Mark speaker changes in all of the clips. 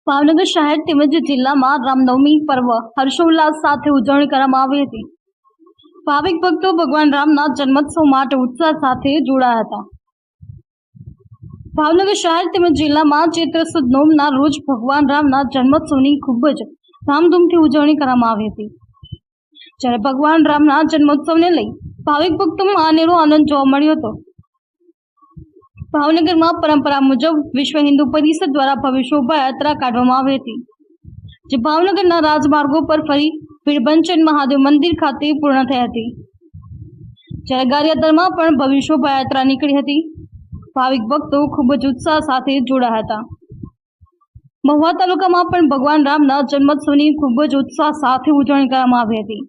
Speaker 1: ભાવનગર શહેર તેમજ જિલ્લામાં રામનવમી પર્વ હર્ષોલ્લાસ સાથે ઉજવણી કરવામાં આવી હતી। ભાવિક ભક્તો ભગવાન રામના જન્મોત્સવ માટે ઉત્સાહ સાથે જોડાયા હતા। ભાવનગર શહેર તેમજ જિલ્લામાં ચૈત્ર સુદ નોમના રોજ ભગવાન રામના જન્મોત્સવની ખૂબ જ ધામધૂમથી ઉજવણી કરવામાં આવી હતી। જ્યારે ભગવાન રામના જન્મોત્સવને લઈ ભાવિક ભક્તોમાં અનેરો આનંદ જોવા મળ્યો હતો। ભાવનગરમાં પરંપરા મુજબ વિશ્વ હિન્દુ પરિષદ દ્વારા ભવ્ય શોભાયાત્રા કાઢવામાં આવી હતી, જે ભાવનગરના રાજમાર્ગો પર ફરી ભીડબંચન મહાદેવ મંદિર ખાતે પૂર્ણ થઈ હતી। જ્યારે ગારિયાદરમાં પણ ભવ્ય શોભાયાત્રા નીકળી હતી। ભાવિક ભક્તો ખૂબ જ ઉત્સાહ સાથે જોડાયા હતા। મહુવા તાલુકામાં પણ ભગવાન રામના જન્મોત્સવની ખૂબ જ ઉત્સાહ સાથે ઉજવણી કરવામાં આવી હતી।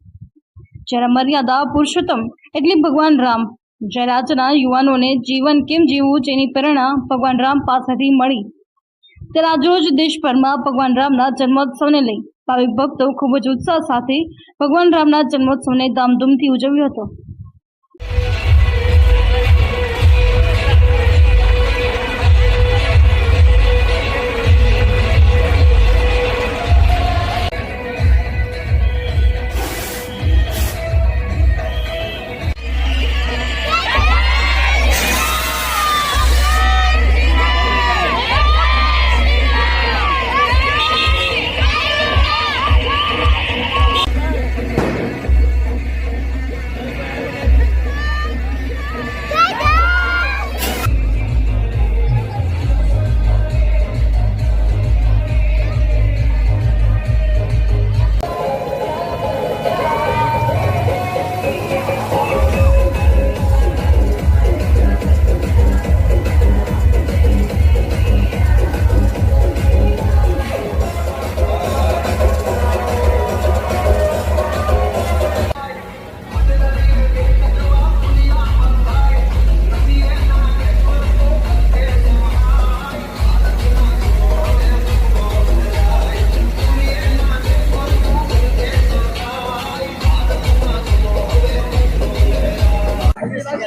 Speaker 1: જ્યારે મર્યાદા પુરુષોત્તમ એટલે ભગવાન રામ, જ્યારે આજના યુવાનોને જીવન કેમ જીવવું જેની પ્રેરણા ભગવાન રામ પાસેથી મળી, ત્યારે આજરોજ દેશભરમાં ભગવાન રામના જન્મોત્સવને લઈ ભાવિક ભક્તો ખૂબ જ ઉત્સાહ સાથે ભગવાન રામના જન્મોત્સવને ધામધૂમથી ઉજવ્યો હતો।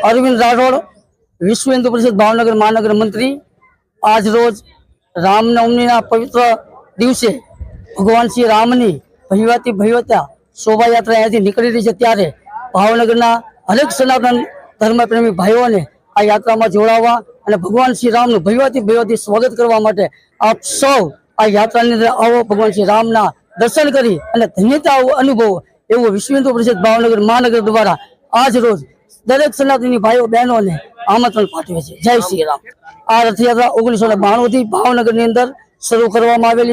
Speaker 2: अरविंद राठौड़, विश्व हिंदू परिषद भावनगर महानगर मंत्री। आज रोज रामनवमी पवित्र दिवसे भगवान श्री रामनी भव्याति भव्यता शोभा यात्रा अहींथी निकળી રહી છે, ત્યારે ભાવનગરના હરેક સનાતન ધર્મપ્રેમી ભાઈઓને આ યાત્રામાં જોડાવા અને ભગવાન શ્રી રામનું ભવ્યાતિ ભવ્યથી સ્વાગત કરવા માટે આપ સૌ આ યાત્રાની અંદર આવો, ભગવાન શ્રી રામના દર્શન કરી અને ધન્યતા અનુભવો એવું વિશ્વ હિન્દુ પરિષદ ભાવનગર મહાનગર દ્વારા આજ રોજ દરેક સનાતની ભાઈઓ બહેનોને આમંત્રણ પાઠવે છે। જય શ્રી રામ। આ રથયાત્રા 1992 થી ભાવનગરની અંદર શરૂ કરવામાં આવેલી